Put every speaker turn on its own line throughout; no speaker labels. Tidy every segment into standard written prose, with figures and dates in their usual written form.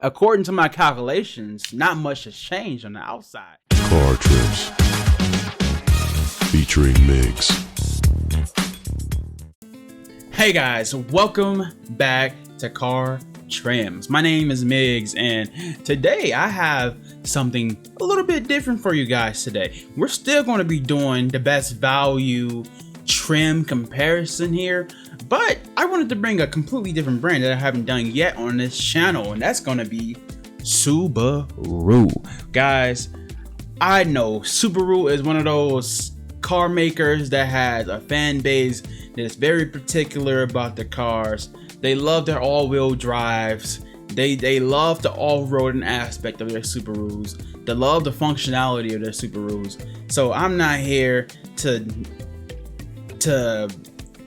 according to my calculations, not much has changed on the outside.
Car Trips featuring Migs.
Hey guys, welcome back to Car Trims. My name is Migs, and today I have something a little bit different for you guys today. We're still going to be doing the best value trim comparison here, but I wanted to bring a completely different brand that I haven't done yet on this channel, and that's going to be Subaru. Guys, I know Subaru is one of those car makers that has a fan base that is very particular about their cars. They love their all-wheel drives. They love the all-roading aspect of their Subarus. They love the functionality of their Subarus. So I'm not here to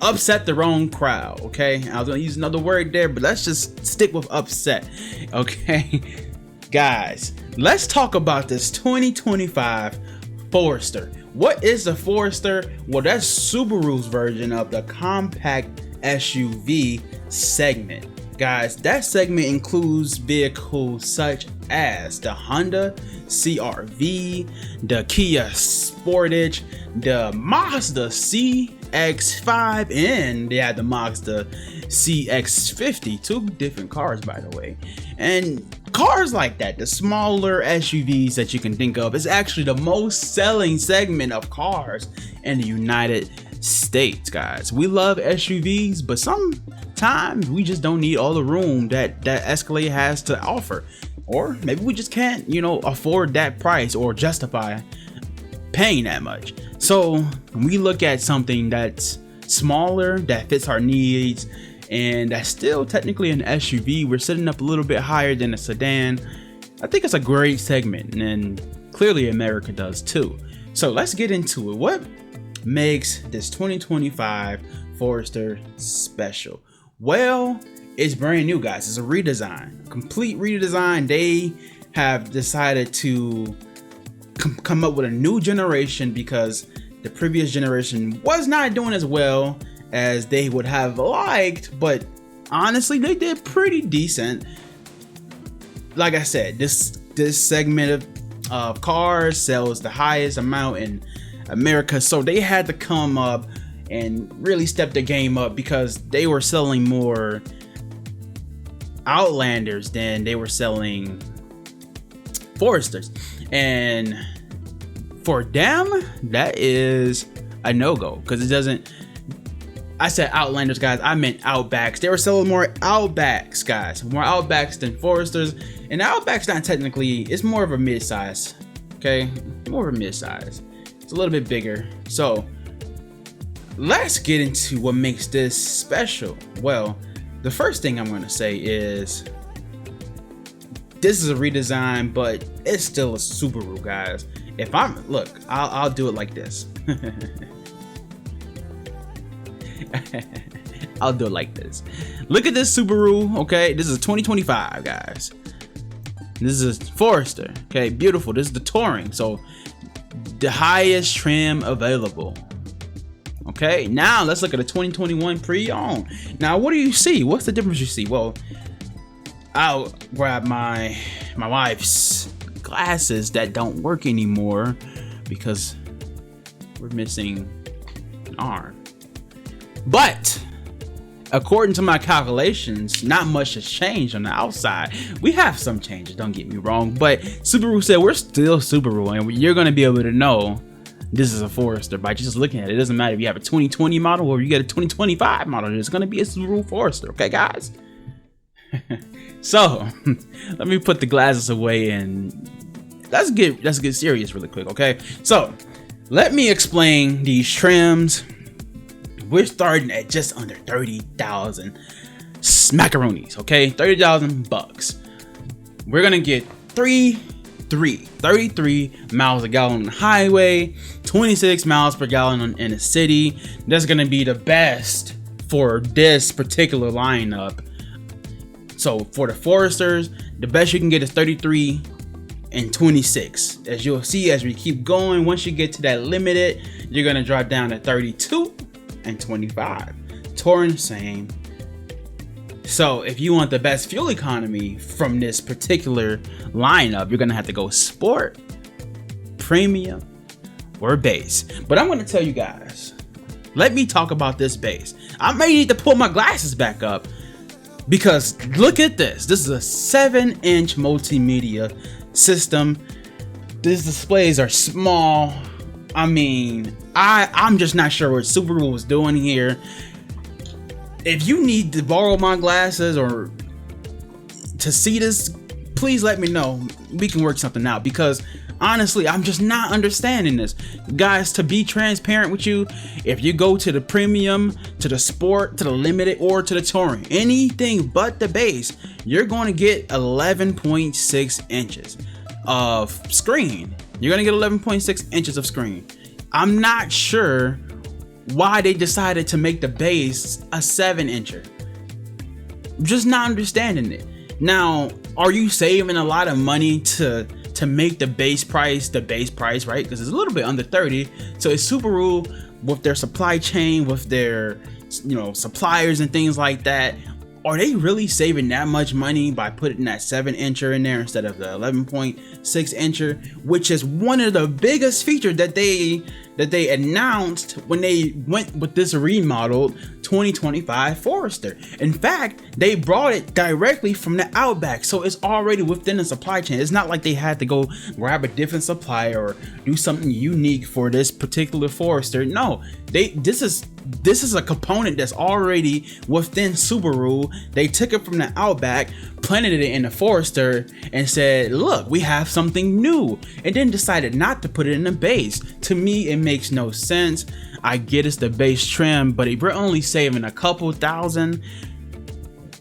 upset the wrong crowd, okay? I was gonna use another word there, but let's just stick with upset, okay? Guys, let's talk about this 2025 Forester. What is the Forester? Well, that's Subaru's version of the compact SUV segment. Guys, that segment includes vehicles such as the Honda CR-V, the Kia Sportage, the Mazda CX-5, and they had the Mazda CX-50. Two different cars, by the way. And cars like that, the smaller SUVs that you can think of, is actually the most selling segment of cars in the United States, guys. We love SUVs, but sometimes we just don't need all the room that Escalade has to offer. Or maybe we just can't, afford that price or justify paying that much. So when we look at something that's smaller, that fits our needs, and that's still technically an SUV, we're sitting up a little bit higher than a sedan. I think it's a great segment, and clearly America does too. So let's get into it. What makes this 2025 Forester special? Well, it's brand new, guys. It's a redesign, complete redesign. They have decided to come up with a new generation because the previous generation was not doing as well as they would have liked, but honestly, they did pretty decent. Like I said, this segment of cars sells the highest amount in America, so they had to come up and really step the game up because they were selling more Outlanders than they were selling Foresters, and for them that is a no-go because it doesn't. I said Outlanders, guys, I meant Outbacks. They were selling more Outbacks, guys, more Outbacks than Foresters, and Outback's not technically, it's more of a mid-size, okay, more of a mid-size. It's a little bit bigger. So let's get into what makes this special. Well, the first thing I'm going to say is this is a redesign, but it's still a Subaru, guys. If I'll do it like this. I'll do it like this. Look at this Subaru, okay? This is a 2025, guys. This is a Forester, okay? Beautiful. This is the Touring, so the highest trim available. Okay, now let's look at a 2021 pre-owned. Now, what do you see? What's the difference you see? Well, I'll grab my wife's glasses that don't work anymore because we're missing an arm. But according to my calculations, not much has changed on the outside. We have some changes, don't get me wrong, but Subaru said we're still Subaru, and you're going to be able to know this is a Forester by just looking at it. It doesn't matter if you have a 2020 model or you get a 2025 model. It's going to be a Subaru Forester, okay, guys? So let me put the glasses away and let's get serious really quick, okay? So let me explain these trims. We're starting at just under 30,000 smackaroonies, okay? 30,000 bucks. We're gonna get 33 miles a gallon on the highway, 26 miles per gallon in the city. That's gonna be the best for this particular lineup. So for the Foresters, the best you can get is 33 and 26. As you'll see, as we keep going, once you get to that limited, you're gonna drop down to 32 and 25. Touring, same. So if you want the best fuel economy from this particular lineup, you're gonna have to go sport, premium, or base. But I'm gonna tell you guys, let me talk about this base. I may need to pull my glasses back up because look at this. This is a 7-inch multimedia system. These displays are small. I mean, I'm just not sure what Subaru was doing here. If you need to borrow my glasses or to see this, please let me know. We can work something out because honestly, I'm just not understanding this. Guys, to be transparent with you, if you go to the premium, to the sport, to the limited, or to the touring, anything but the base, you're going to get 11.6 inches of screen. You're going to get 11.6 inches of screen. I'm not sure why they decided to make the base a 7-incher. I'm just not understanding it. Now, are you saving a lot of money to make the base price, right? Because it's a little bit under 30. So it's Subaru with their supply chain, with their, suppliers and things like that. Are they really saving that much money by putting that 7-incher in there instead of the 11.6-incher, which is one of the biggest features that they announced when they went with this remodeled 2025 Forester. In fact, they brought it directly from the Outback, so it's already within the supply chain. It's not like they had to go grab a different supplier or do something unique for this particular Forester. No, this is a component that's already within Subaru. They took it from the Outback, planted it in the Forester, and said, look, we have something new, and then decided not to put it in the base. To me, it makes no sense. I get it's the base trim, but if we're only saving a couple thousand,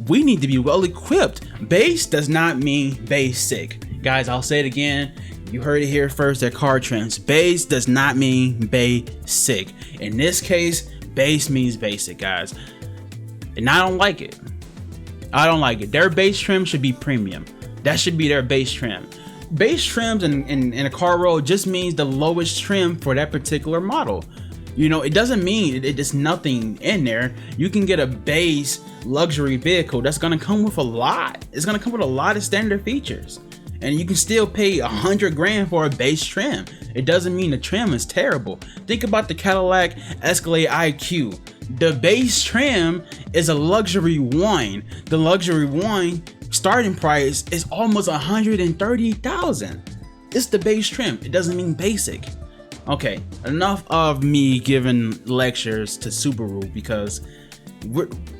we need to be well equipped. Base does not mean basic. Guys, I'll say it again. You heard it here first at Car Trends. Base does not mean basic. In this case, base means basic, guys. And I don't like it. I don't like it. Their base trim should be premium. That should be their base trim. Base trims in a car road just means the lowest trim for that particular model. It doesn't mean it's nothing in there. You can get a base luxury vehicle that's gonna come with a lot. It's gonna come with a lot of standard features. And you can still pay $100,000 for a base trim. It doesn't mean the trim is terrible. Think about the Cadillac Escalade IQ. The base trim is a luxury one. The luxury one starting price is almost $130,000. It's the base trim. It doesn't mean basic. Okay, enough of me giving lectures to Subaru because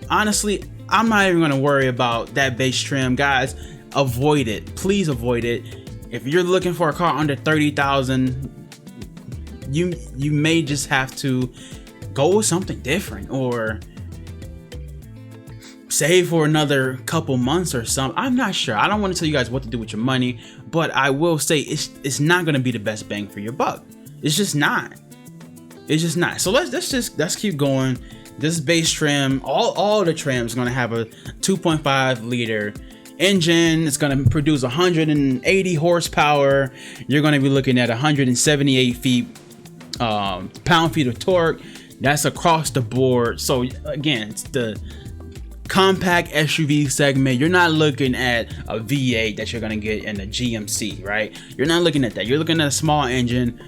honestly, I'm not even gonna worry about that base trim, guys. Avoid it. Please avoid it. If you're looking for a car under 30,000, you may just have to go with something different or save for another couple months or something. I'm not sure. I don't want to tell you guys what to do with your money, but I will say it's not going to be the best bang for your buck. It's just not. It's just not. So let's keep going. This base trim, all the trims are going to have a 2.5 liter engine. It's going to produce 180 horsepower. You're going to be looking at 178 pound-feet of torque. That's across the board. So again, it's the compact SUV segment. You're not looking at a V8 that you're going to get in a GMC, right? You're not looking at that. You're looking at a small engine.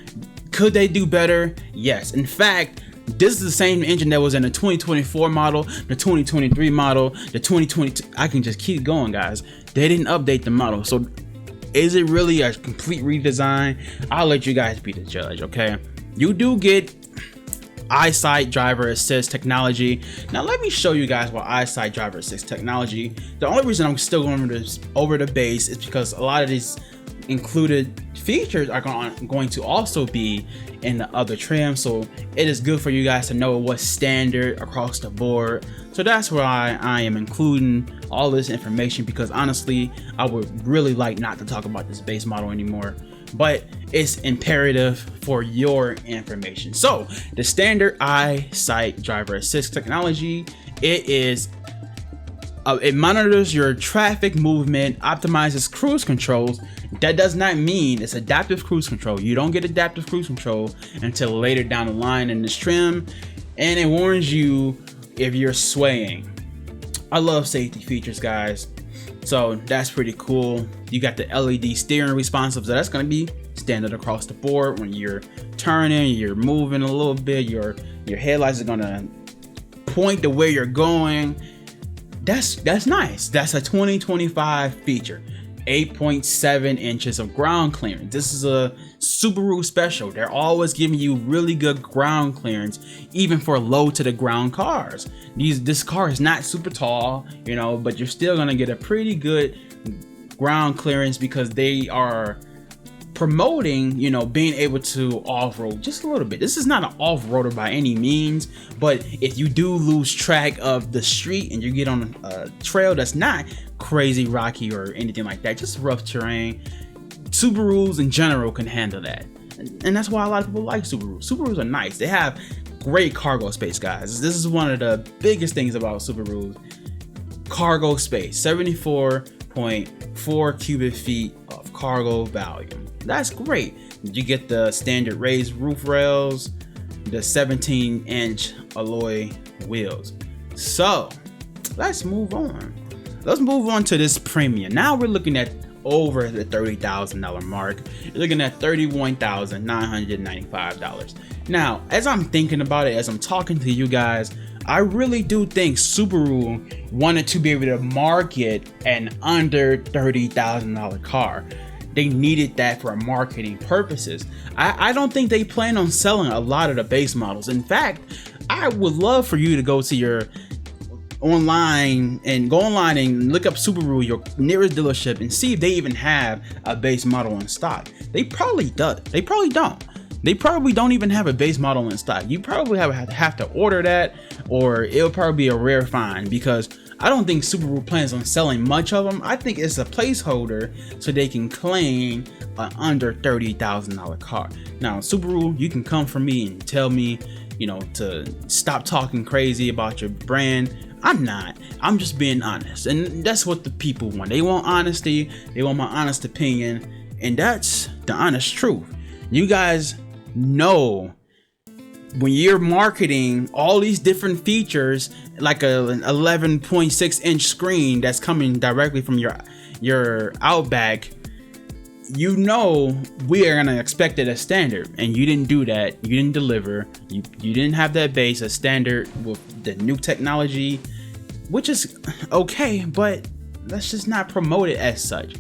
Could they do better? Yes. In fact, this is the same engine that was in the 2024 model, the 2023 model, the 2022. I can just keep going, guys. They didn't update the model. So is it really a complete redesign? I'll let you guys be the judge, okay? You do get EyeSight driver assist technology. Now let me show you guys what EyeSight driver assist technology. The only reason I'm still going over the base is because a lot of these included features are going to also be in the other trims, so it is good for you guys to know what's standard across the board. So that's why I am including all this information, because honestly I would really like not to talk about this base model anymore, but it's imperative for your information. So the standard EyeSight driver assist technology, it monitors your traffic movement, optimizes cruise controls. That does not mean it's adaptive cruise control. You don't get adaptive cruise control until later down the line in this trim, and it warns you if you're swaying. I love safety features, guys. So that's pretty cool. You got the LED steering responsive, so that's going to be standard across the board. When you're turning, you're moving a little bit, your headlights are going to point to where you're going. That's nice. That's a 2025 feature. 8.7 inches of ground clearance. This is a Subaru special. They're always giving you really good ground clearance, even for low to the ground cars. This car is not super tall, you know, but you're still gonna get a pretty good ground clearance because they are promoting, you know, being able to off-road just a little bit. This is not an off-roader by any means, but if you do lose track of the street and you get on a trail that's not crazy rocky or anything like that, just rough terrain, Subarus in general can handle that. And that's why a lot of people like Subarus. Subarus are nice. They have great cargo space, guys. This is one of the biggest things about Subarus. Cargo space, 74.4 cubic feet of cargo volume. That's great. You get the standard raised roof rails, the 17-inch alloy wheels. So let's move on. Let's move on to this premium. Now we're looking at over the $30,000 mark. You're looking at $31,995. Now, as I'm thinking about it, as I'm talking to you guys, I really do think Subaru wanted to be able to market an under $30,000 car. They needed that for marketing purposes. I don't think they plan on selling a lot of the base models. In fact, I would love for you to go to your online and look up Subaru, your nearest dealership, and see if they even have a base model in stock. They probably don't. They probably don't even have a base model in stock. You probably have to order that, or it'll probably be a rare find, because I don't think Subaru plans on selling much of them. I think it's a placeholder so they can claim an under $30,000 car. Now, Subaru, you can come for me and tell me, you know, to stop talking crazy about your brand. I'm not. I'm just being honest. And that's what the people want. They want honesty. They want my honest opinion. And that's the honest truth. You guys know, when you're marketing all these different features, like an 11.6 inch screen that's coming directly from your Outback, you know we are gonna expect it as standard, and you didn't do that. You didn't deliver. You didn't have that base as standard with the new technology, which is okay, but let's just not promote it as such,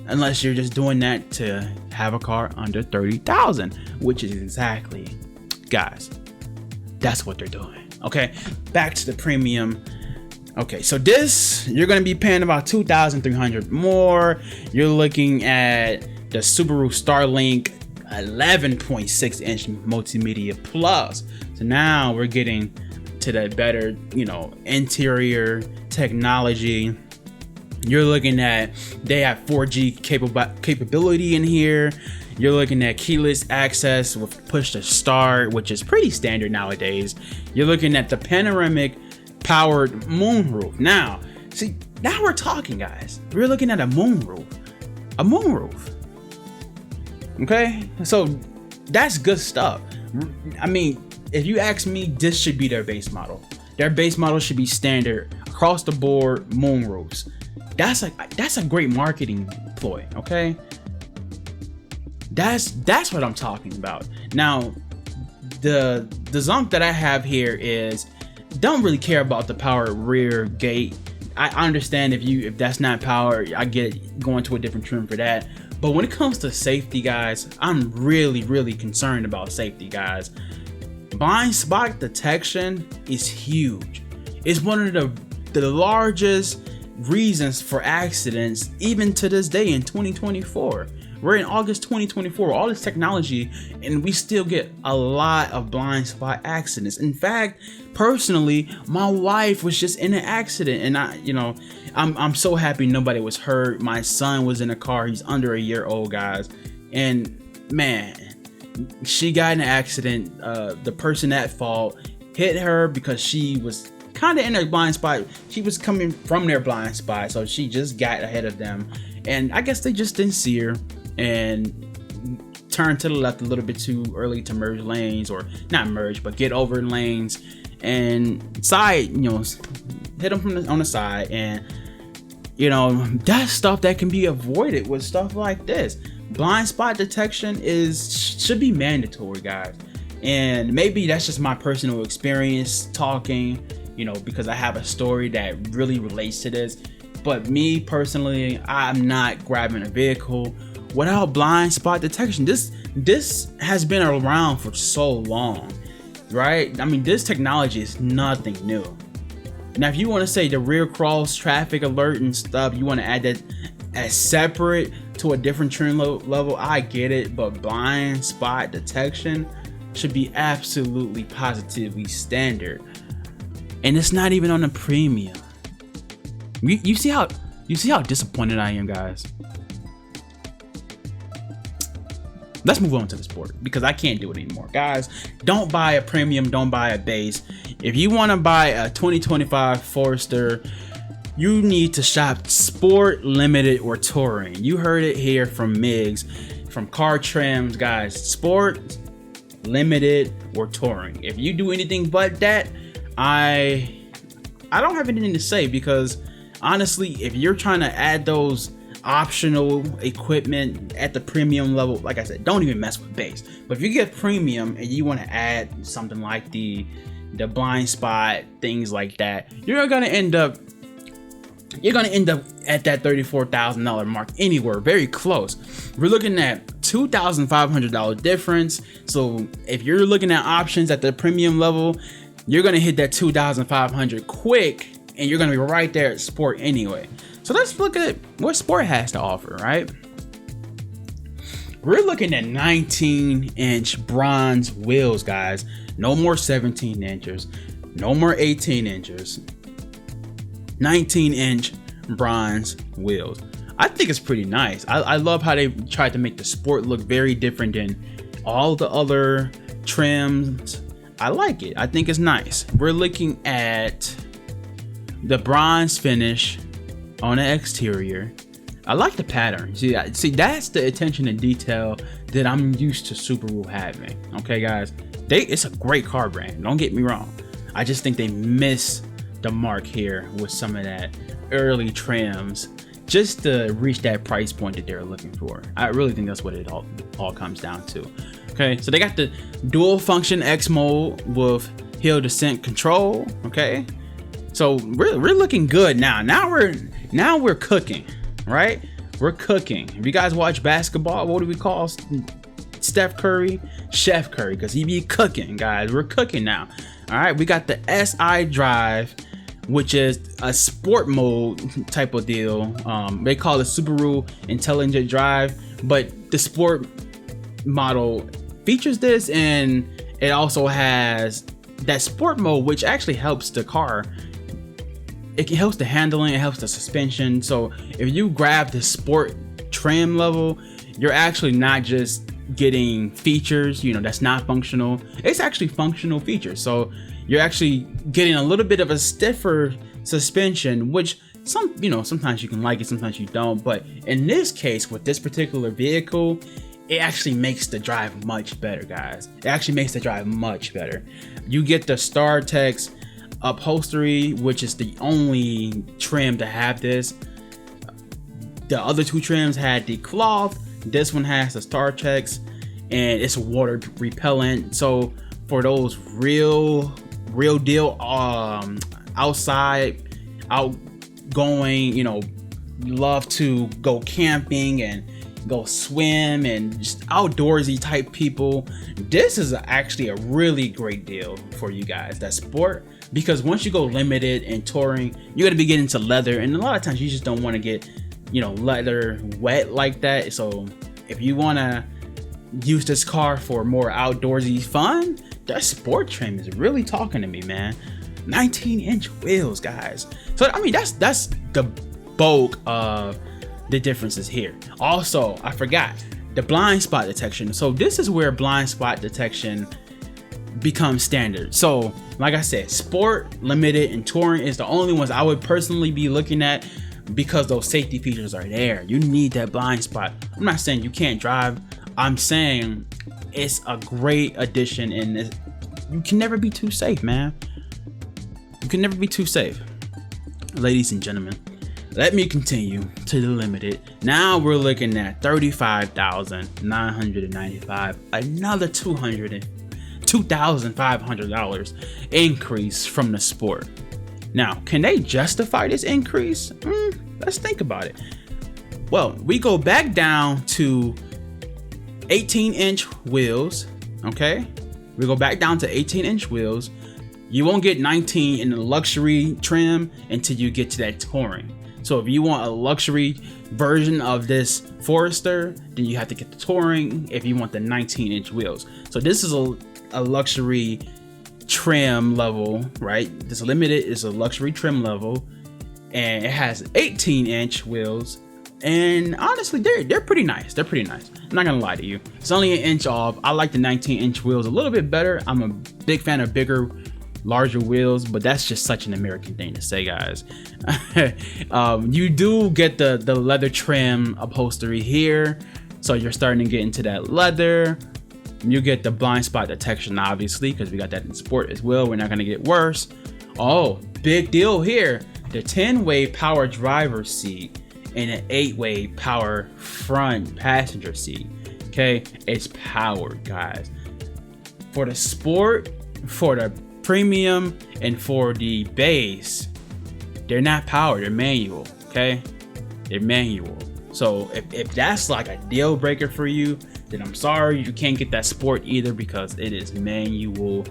unless you're just doing that to have a car under 30,000, which is exactly, guys, that's what they're doing. Okay, back to the premium. Okay, so this, you're gonna be paying about $2,300 more. You're looking at the Subaru Starlink 11.6 inch multimedia plus. So now we're getting to that better, you know, interior technology. You're looking at, they have 4G capability in here. You're looking at keyless access with push to start, which is pretty standard nowadays. You're looking at the panoramic powered moonroof. Now, see, now we're talking, guys. We're looking at a moonroof. A moonroof. Okay? So that's good stuff. I mean, if you ask me, this should be their base model. Their base model should be standard across the board moonroofs. That's a great marketing ploy, okay? That's what I'm talking about. Now, the zonk that I have here is, don't really care about the powered rear gate. I understand if that's not powered, I get going to a different trim for that. But when it comes to safety, guys, I'm really concerned about safety, guys. Blind spot detection is huge. It's one of the largest reasons for accidents, even to this day in 2024. We're in August 2024, all this technology, and we still get a lot of blind spot accidents. In fact, personally, my wife was just in an accident, and I'm so happy nobody was hurt. My son was in a car. He's under a year old, guys, and man, she got in an accident. The person at fault hit her because she was kind of in their blind spot. She was coming from their blind spot, so she just got ahead of them, and I guess they just didn't see her and turned to the left a little bit too early to merge lanes, or not merge, but get over lanes, and hit them from on the side, and you know, that's stuff that can be avoided with stuff like this. Blind spot detection should be mandatory, guys. And maybe that's just my personal experience talking, you know, because I have a story that really relates to this. But me personally, I'm not grabbing a vehicle without blind spot detection. This has been around for so long, right? I mean, this technology is nothing new. Now, if you want to say the rear cross traffic alert and stuff, you want to add that as separate to a different trim level, I get it. But blind spot detection should be absolutely positively standard. And it's not even on the premium. You see how disappointed I am, guys. Let's move on to the sport, because I can't do it anymore. Guys, don't buy a premium, don't buy a base. If you want to buy a 2025 Forester, you need to shop Sport, Limited, or Touring. You heard it here from Migs, from Car Trims, guys. Sport, Limited, or Touring. If you do anything but that, I don't have anything to say, because honestly, if you're trying to add those optional equipment at the premium level, like I said, don't even mess with base. But if you get premium and you want to add something like the blind spot, things like that, you're gonna end up at that $34,000 mark, anywhere very close. We're looking at $2,500 difference. So if you're looking at options at the premium level, you're gonna hit that $2,500 quick, and you're gonna be right there at Sport anyway. So let's look at what Sport has to offer, right? We're looking at 19-inch bronze wheels, guys. No more 17 inches, no more 18 inches. 19-inch bronze wheels. I think it's pretty nice. I love how they tried to make the Sport look very different than all the other trims. I like it. I think it's nice. We're looking at the bronze finish on the exterior. I like the pattern. See, that's the attention to detail that I'm used to Subaru having. Okay, guys, it's a great car brand. Don't get me wrong. I just think they missed the mark here with some of that early trims, just to reach that price point that they're looking for. I really think that's what it all comes down to. Okay, so they got the dual function X mode with hill descent control. Okay, so we're looking good now. Now we're cooking, right? We're cooking. If you guys watch basketball, what do we call Steph Curry? Chef Curry, because he be cooking, guys. We're cooking now. All right, we got the SI drive, which is a sport mode type of deal. They call it Subaru Intelligent Drive, but the sport model features this, and it also has that sport mode, which actually helps the car. It helps the handling, it helps the suspension. So if you grab the sport trim level, you're actually not just getting features, you know, that's not functional. It's actually functional features. So you're actually getting a little bit of a stiffer suspension, which sometimes you can like it, sometimes you don't. But in this case, with this particular vehicle, it actually makes the drive much better, guys. It actually makes the drive much better. You get the StarTex upholstery, which is the only trim to have this. The other two trims had the cloth. This one has the StarTex, and it's water repellent. So for those real deal outside, outgoing, love to go camping and go swim and just outdoorsy type people, this is actually a really great deal for you guys that sport. Because once you go limited and touring, you're gonna be getting into leather, and a lot of times you just don't want to get leather wet like that. So if you want to use this car for more outdoorsy fun, that sport trim is really talking to me, man. 19-inch wheels, guys. So I mean, that's the bulk of the differences here. Also, I forgot the blind spot detection. So this is where blind spot detection becomes standard. So like I said, sport, limited, and touring is the only ones I would personally be looking at, because those safety features are there. You need that blind spot. I'm not saying you can't drive. I'm saying it's a great addition, and you can never be too safe, man. You can never be too safe. ladies and gentlemen, let me continue to the limited. Now we're looking at $35,995, another $2,500 increase from the sport. Now, can they justify this increase? Let's think about it. Well, we go back down to 18-inch wheels, okay? We go back down to 18-inch wheels. You won't get 19 in the luxury trim until you get to that touring. So if you want a luxury version of this Forester, then you have to get the touring if you want the 19-inch wheels. So this is a luxury trim level, right? This limited is a luxury trim level, and it has 18-inch wheels. And honestly, they're pretty nice. They're pretty nice. I'm not gonna lie to you. It's only an inch off. I like the 19-inch wheels a little bit better. I'm a big fan of bigger, larger wheels, but that's just such an American thing to say, guys. You do get the leather trim upholstery here, so you're starting to get into that leather. You get the blind spot detection, obviously, because we got that in sport as well. We're not gonna get worse. Oh, big deal here. The 10-way power driver's seat and an 8-way power front passenger seat. Okay, it's powered, guys. For the sport, for the premium, and for the base, they're not powered, they're manual. Okay, they're manual. So if that's like a deal breaker for you, then I'm sorry, you can't get that sport either, because it is manual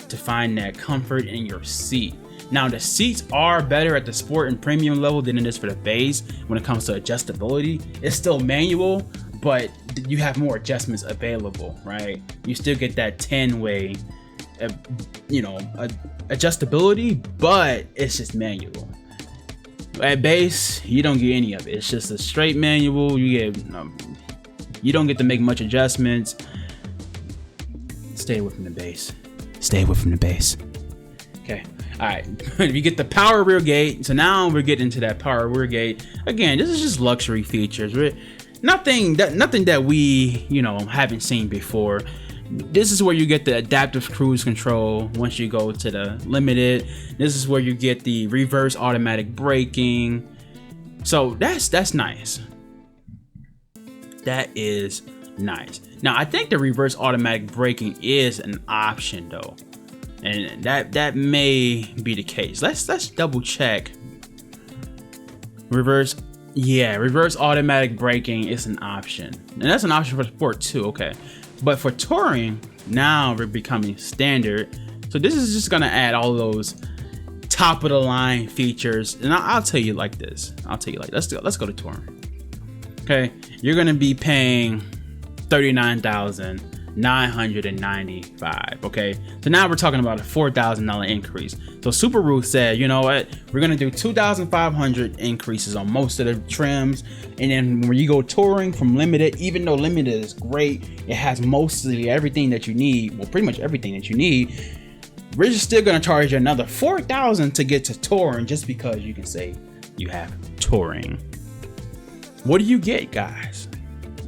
to find that comfort in your seat. Now, the seats are better at the sport and premium level than it is for the base when it comes to adjustability. It's still manual, but you have more adjustments available, right? You still get that 10-way, adjustability, but it's just manual. At base, you don't get any of it. It's just a straight manual. You don't get to make much adjustments. Stay away from the base. Stay away from the base. Okay. All right. You get the power rear gate. So now we're getting into that power rear gate. Again, this is just luxury features. Nothing that we, haven't seen before. This is where you get the adaptive cruise control once you go to the limited. This is where you get the reverse automatic braking. So that's nice. That is nice. Now, I think the reverse automatic braking is an option though, and that may be the case. Let's double check. Reverse automatic braking is an option, and that's an option for sport too. Okay, but for touring, now we're becoming standard. So this is just gonna add all those top of the line features, and I'll tell you like this. Let's go to touring. Okay, you're gonna be paying $39,995. Okay, so now we're talking about a $4,000 increase. So Subaru said, you know what, we're gonna do 2,500 increases on most of the trims, and then when you go touring from limited, even though limited is great, it has mostly everything that you need, well, pretty much everything that you need, we're just still gonna charge you another $4,000 to get to touring, just because you can say you have touring. What do you get, guys?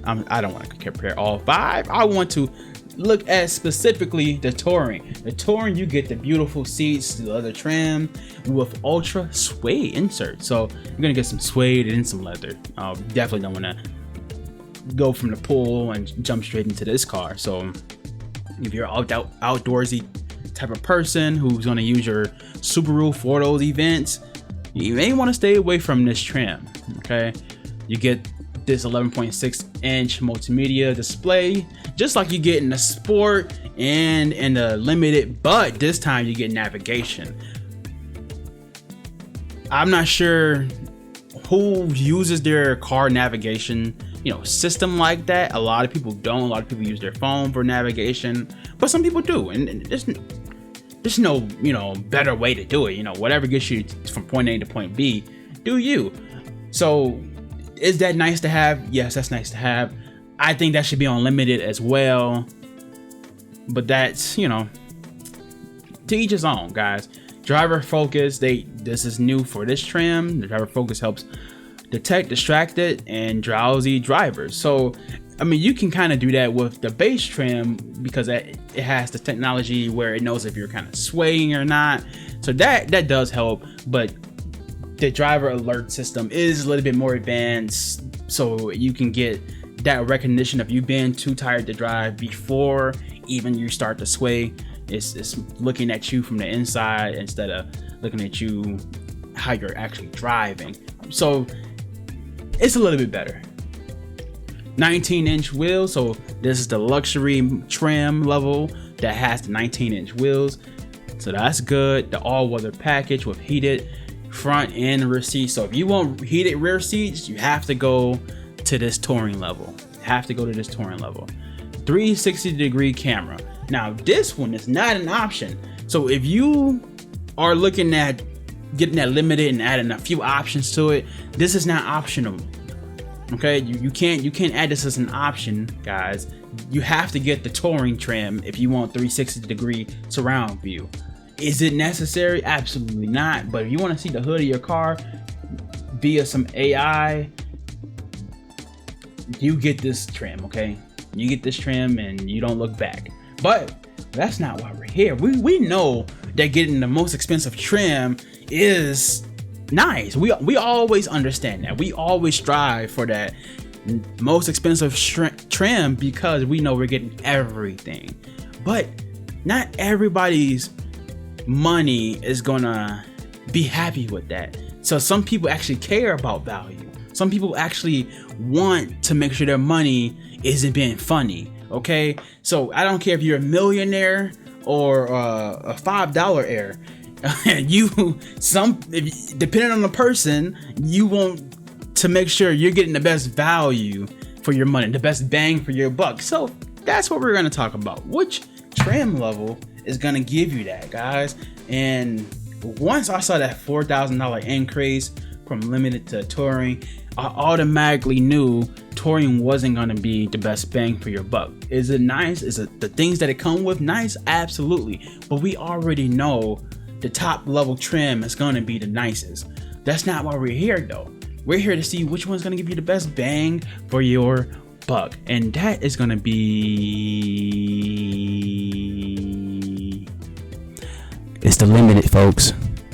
I don't want to compare all five. I want to look at specifically the touring. The touring, you get the beautiful seats, the leather trim with ultra suede inserts. So you're gonna get some suede and some leather. Definitely don't want to go from the pool and jump straight into this car. So if you're outdoorsy type of person who's gonna use your Subaru for those events, you may want to stay away from this trim. Okay, you get this 11.6-inch multimedia display, just like you get in the sport and in the limited, but this time you get navigation. I'm not sure who uses their car navigation, system like that. A lot of people don't. A lot of people use their phone for navigation, but some people do, and there's no better way to do it. Whatever gets you from point A to point B, do you. So is that nice to have? Yes, that's nice to have. I think that should be on limited as well, but that's to each his own, guys. Driver focus, this is new for this trim. The driver focus helps detect distracted and drowsy drivers. So I mean, you can kind of do that with the base trim, because it has the technology where it knows if you're kind of swaying or not. So that does help. But the driver alert system is a little bit more advanced, so you can get that recognition of you being too tired to drive before even you start to sway. It's looking at you from the inside instead of looking at you how you're actually driving. So it's a little bit better. 19-inch wheels, so this is the luxury trim level that has the 19-inch wheels, so that's good. The all-weather package with heated front and rear seats. So if you want heated rear seats, you have to go to this touring level. 360-degree camera. Now this one is not an option. So if you are looking at getting that limited and adding a few options to it, this is not optional. Okay, you can't add this as an option, guys. You have to get the touring trim if you want 360-degree surround view. Is it necessary? Absolutely not. But if you want to see the hood of your car via some AI, you get this trim, okay? You get this trim and you don't look back. But that's not why we're here. We know that getting the most expensive trim is nice. We always understand that. We always strive for that most expensive trim because we know we're getting everything. But not everybody's money is gonna be happy with that. So some people actually care about value. Some people actually want to make sure their money isn't being funny. Okay, so I don't care if you're a millionaire or a $5 heir. Depending on the person, you want to make sure you're getting the best value for your money, the best bang for your buck. So that's what we're going to talk about. Which trim level is going to give you that, guys? And once I saw that $4,000 increase from limited to touring, I automatically knew touring wasn't going to be the best bang for your buck. Is it nice? Is it the things that it come with nice? Absolutely. But we already know the top level trim is going to be the nicest. That's not why we're here though. We're here to see which one's going to give you the best bang for your buck. And that is going to be... it's the limited, folks.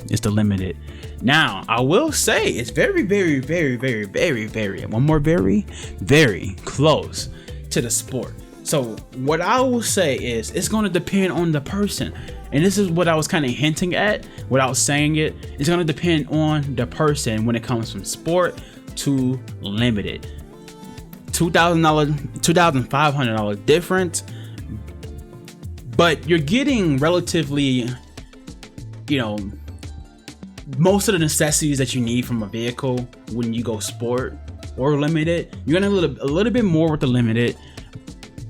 It's the limited. Now, I will say it's very, very, very, very, very, very, one more very, very close to the sport. So what I will say is it's going to depend on the person. And this is what I was kind of hinting at without saying it. It's going to depend on the person when it comes from sport to limited. $2,000, $2,500 difference. But you're getting relatively, you know, most of the necessities that you need from a vehicle when you go sport or limited. You're gonna a little bit more with the limited,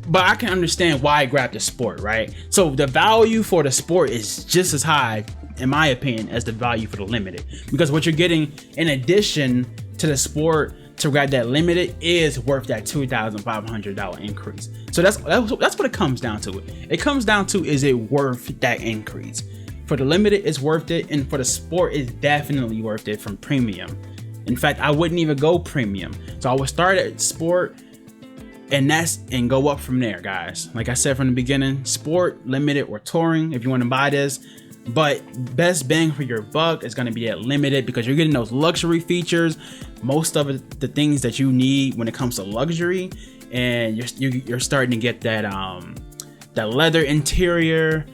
but I can understand why I grabbed the sport, right? So the value for the sport is just as high, in my opinion, as the value for the limited, because what you're getting in addition to the sport to grab that limited is worth that $2,500 increase. So that's what it comes down to. It comes down to, is it worth that increase? For the limited, it's worth it, and for the sport, it's definitely worth it from premium. In fact, I wouldn't even go premium. So I would start at sport and go up from there, guys. Like I said from the beginning, sport, limited, or touring if you want to buy this. But best bang for your buck is going to be at limited, because you're getting those luxury features, most of the things that you need when it comes to luxury, and you're starting to get that that leather interior.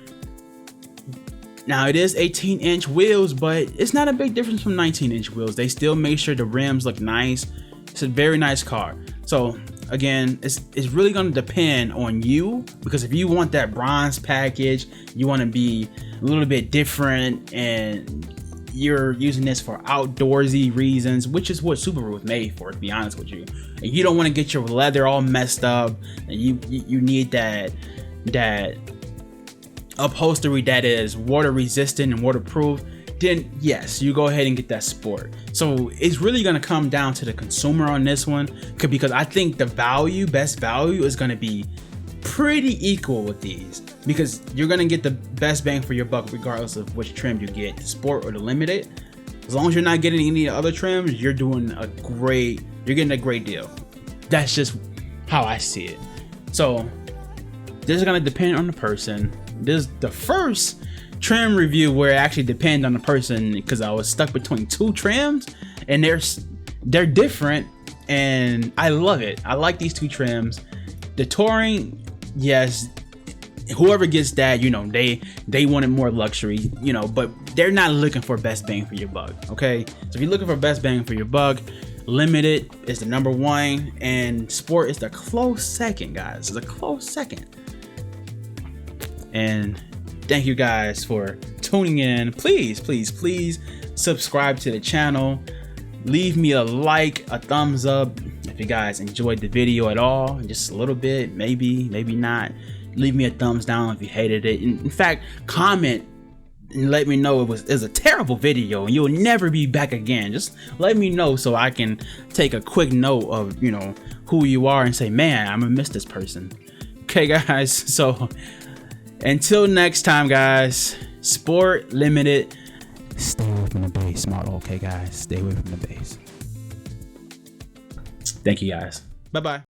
Now it is 18-inch wheels, but it's not a big difference from 19-inch wheels. They still make sure the rims look nice. It's a very nice car. So again, it's really going to depend on you, because if you want that bronze package, you want to be a little bit different, and you're using this for outdoorsy reasons, which is what Subaru was made for, to be honest with you. And you don't want to get your leather all messed up, and you need that upholstery that is water resistant and waterproof, then yes, you go ahead and get that sport. So it's really going to come down to the consumer on this one, because I think the best value is going to be pretty equal with these, because you're going to get the best bang for your buck regardless of which trim you get, the sport or the limited. As long as you're not getting any other trims, you're getting a great deal. That's just how I see it. So this is going to depend on the person. This is the first trim review where it actually depends on the person, because I was stuck between two trims and they're different, and I love it. I like these two trims. The touring, yes, whoever gets that, you know, they wanted more luxury, you know, but they're not looking for best bang for your buck. Okay, so if you're looking for best bang for your buck, Limited is the number one, and Sport is the close second, guys. It's a close second. And thank you guys for tuning in. Please subscribe to the channel. Leave me a like, a thumbs up if you guys enjoyed the video at all, just a little bit, maybe not. Leave me a thumbs down if you hated it. In fact, comment and let me know it was a terrible video and you'll never be back again. Just let me know so I can take a quick note of, you know, who you are and say, man, I'm gonna miss this person. Okay, guys, so until next time, guys, Sport, Limited, stay away from the base model. Okay, guys, stay away from the base. Thank you, guys. Bye-bye.